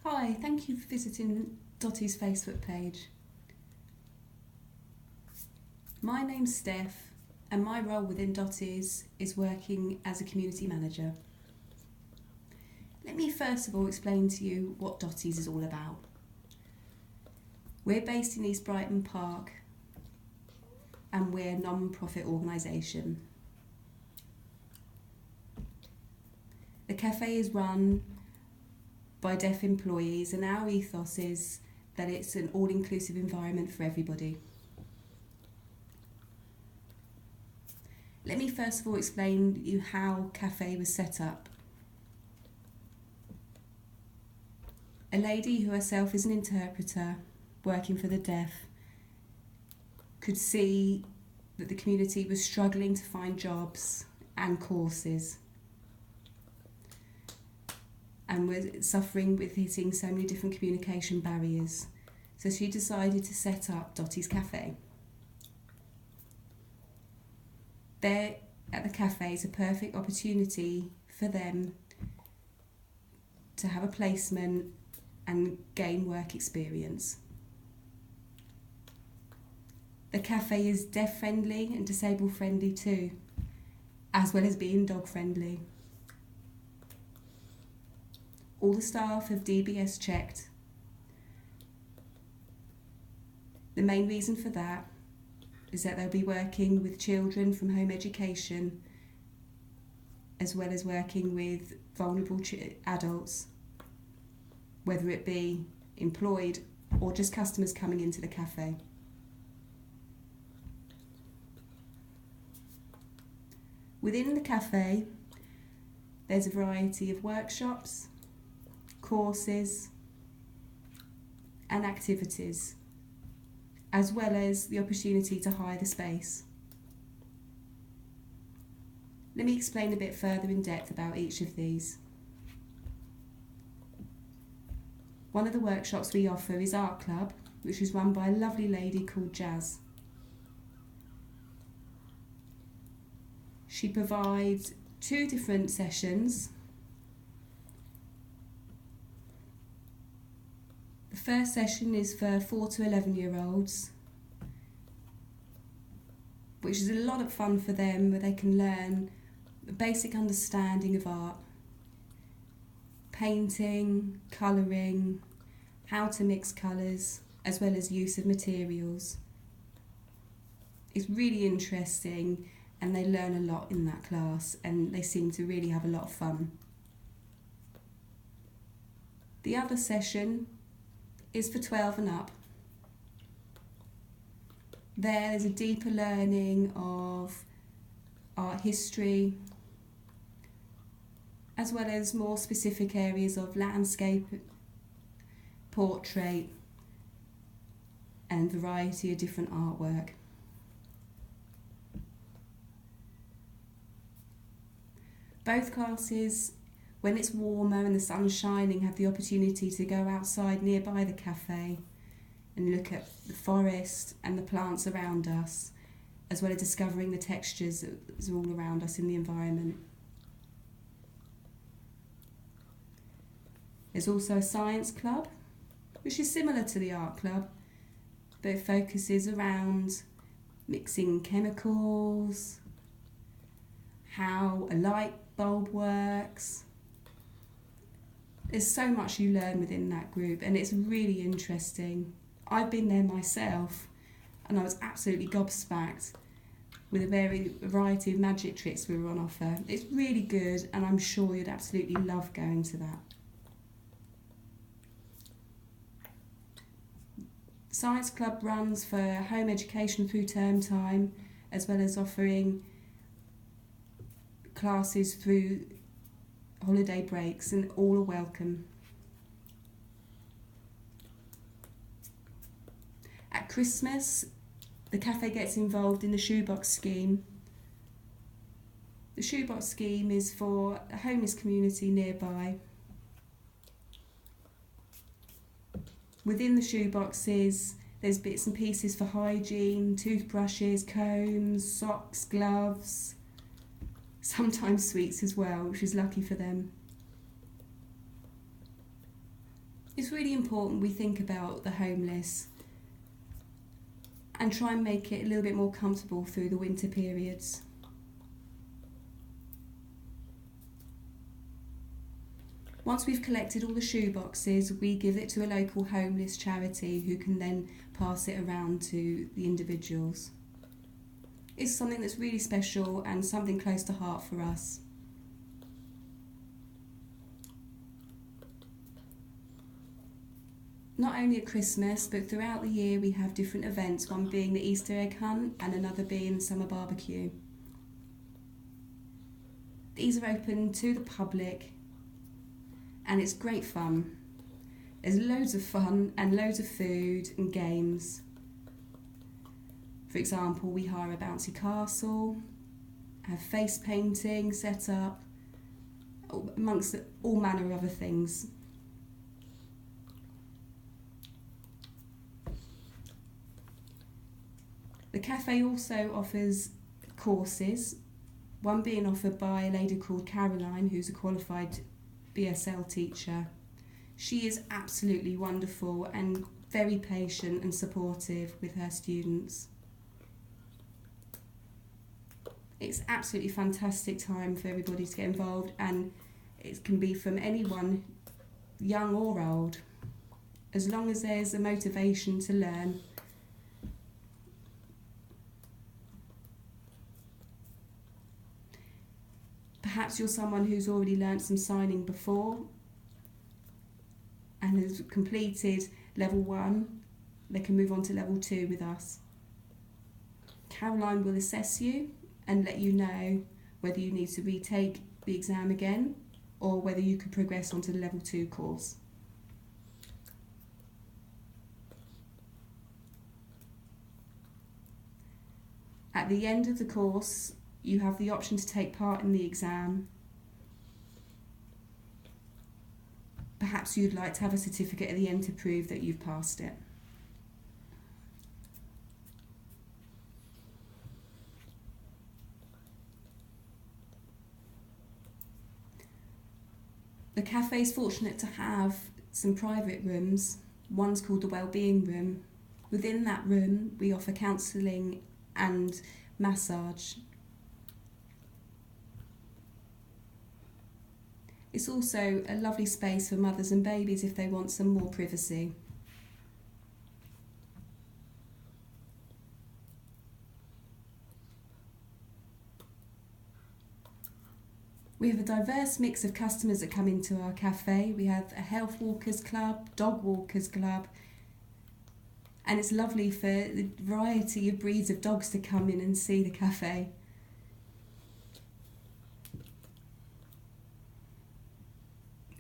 Hi, thank you for visiting Dottie's Facebook page. My name's Steph, and my role within Dottie's is working as a community manager. Let me first of all explain to you what Dottie's is all about. We're based in East Brighton Park, and we're a non-profit organisation. The cafe is run by deaf employees, and our ethos is that it's an all-inclusive environment for everybody. Let me first of all explain to you how cafe was set up. A lady who herself is an interpreter working for the deaf could see that the community was struggling to find jobs and courses, and was suffering with hitting so many different communication barriers. So she decided to set up Dottie's Cafe. There at the cafe is a perfect opportunity for them to have a placement and gain work experience. The cafe is deaf friendly and disabled friendly too, as well as being dog friendly. All the staff have DBS checked. The main reason for that is that they'll be working with children from home education, as well as working with vulnerable adults, whether it be employed or just customers coming into the cafe. Within the cafe, there's a variety of workshops, courses and activities, as well as the opportunity to hire the space. Let me explain a bit further in depth about each of these. One of the workshops we offer is Art Club, which is run by a lovely lady called Jazz. She provides 2 different sessions. The first session is for 4 to 11-year-olds, which is a lot of fun for them, where they can learn a basic understanding of art, painting, colouring, how to mix colours, as well as use of materials. It's really interesting, and they learn a lot in that class, and they seem to really have a lot of fun. The other session is for 12 and up. There's a deeper learning of art history, as well as more specific areas of landscape, portrait, and variety of different artwork. Both classes, when it's warmer and the sun's shining, have the opportunity to go outside nearby the cafe and look at the forest and the plants around us, as well as discovering the textures that are all around us in the environment. There's also a science club, which is similar to the art club, but it focuses around mixing chemicals, how a light bulb works. There's so much you learn within that group, and it's really interesting. I've been there myself, and I was absolutely gobsmacked with a variety of magic tricks we were on offer. It's really good, and I'm sure you'd absolutely love going to that. Science Club runs for home education through term time, as well as offering classes through holiday breaks, and all are welcome. At Christmas, the cafe gets involved in the shoebox scheme. The shoebox scheme is for a homeless community nearby. Within the shoeboxes, there's bits and pieces for hygiene, toothbrushes, combs, socks, gloves, sometimes sweets as well, which is lucky for them. It's really important we think about the homeless and try and make it a little bit more comfortable through the winter periods. Once we've collected all the shoe boxes, we give it to a local homeless charity who can then pass it around to the individuals. It's something that's really special and something close to heart for us. Not only at Christmas, but throughout the year we have different events, one being the Easter egg hunt and another being the summer barbecue. These are open to the public and it's great fun. There's loads of fun and loads of food and games. For example, we hire a bouncy castle, have face painting set up, amongst all manner of other things. The cafe also offers courses, one being offered by a lady called Caroline, who's a qualified BSL teacher. She is absolutely wonderful and very patient and supportive with her students. It's absolutely fantastic time for everybody to get involved, and it can be from anyone, young or old, as long as there's a motivation to learn. Perhaps you're someone who's already learnt some signing before and has completed level 1, they can move on to level 2 with us. Caroline will assess you and let you know whether you need to retake the exam again or whether you could progress onto the level 2 course. At the end of the course, you have the option to take part in the exam. Perhaps you'd like to have a certificate at the end to prove that you've passed it. The cafe is fortunate to have some private rooms. One's called the Wellbeing Room. Within that room, we offer counselling and massage. It's also a lovely space for mothers and babies if they want some more privacy. We have a diverse mix of customers that come into our cafe. We have a health walkers club, dog walkers club, and it's lovely for the variety of breeds of dogs to come in and see the cafe.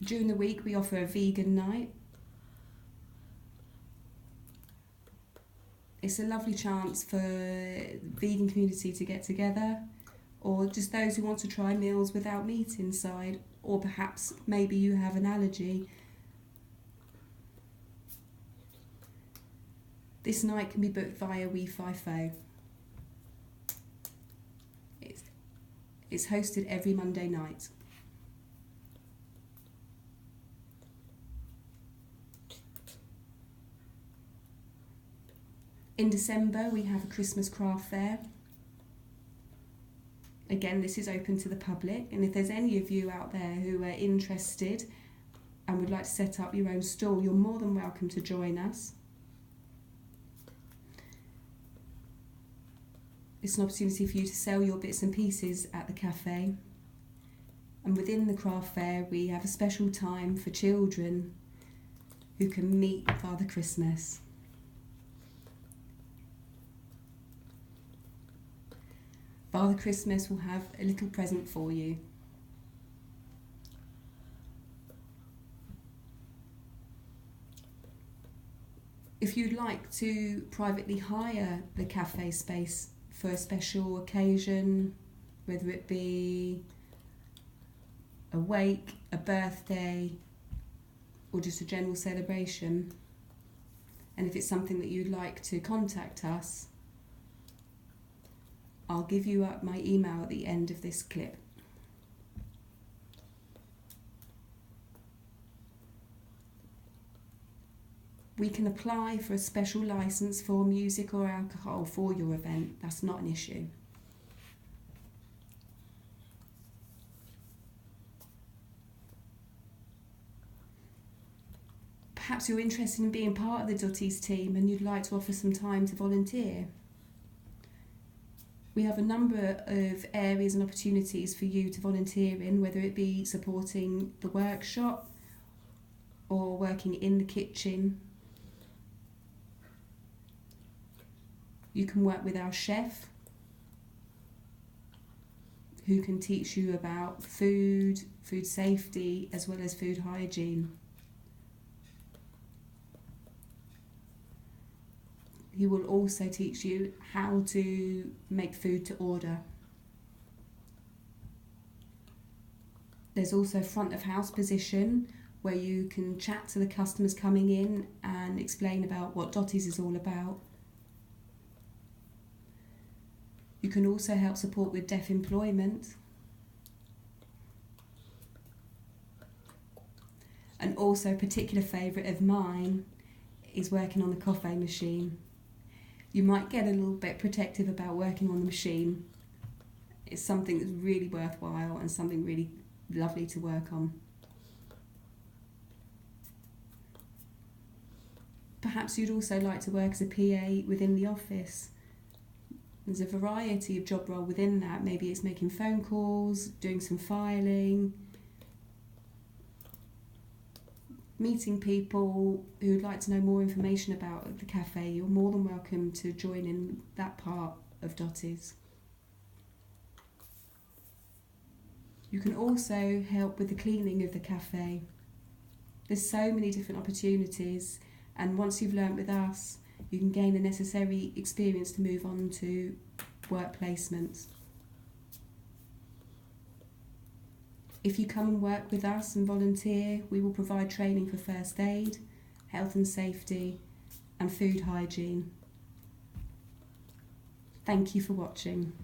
During the week we offer a vegan night. It's a lovely chance for the vegan community to get together, or just those who want to try meals without meat inside, or perhaps maybe you have an allergy. This night can be booked via WeFiFo. It's hosted every Monday night. In December we have a Christmas craft fair. Again, this is open to the public, and if there's any of you out there who are interested and would like to set up your own stall, you're more than welcome to join us. It's an opportunity for you to sell your bits and pieces at the cafe. And within the craft fair we have a special time for children who can meet Father Christmas. Father Christmas will have a little present for you. If you'd like to privately hire the cafe space for a special occasion, whether it be a wake, a birthday, or just a general celebration, and if it's something that you'd like to contact us, I'll give you my email at the end of this clip. We can apply for a special licence for music or alcohol for your event. That's not an issue. Perhaps you're interested in being part of the Dottie's team and you'd like to offer some time to volunteer. We have a number of areas and opportunities for you to volunteer in, whether it be supporting the workshop or working in the kitchen. You can work with our chef, who can teach you about food safety, as well as food hygiene. He will also teach you how to make food to order. There's also front of house position, where you can chat to the customers coming in and explain about what Dottie's is all about. You can also help support with deaf employment. And also a particular favourite of mine is working on the coffee machine. You might get a little bit protective about working on the machine. It's something that's really worthwhile and something really lovely to work on. Perhaps you'd also like to work as a PA within the office. There's a variety of job role within that. Maybe it's making phone calls, doing some filing, meeting people who would like to know more information about the cafe. You're more than welcome to join in that part of Dottie's. You can also help with the cleaning of the cafe. There's so many different opportunities, and once you've learnt with us, you can gain the necessary experience to move on to work placements. If you come and work with us and volunteer, we will provide training for first aid, health and safety, and food hygiene. Thank you for watching.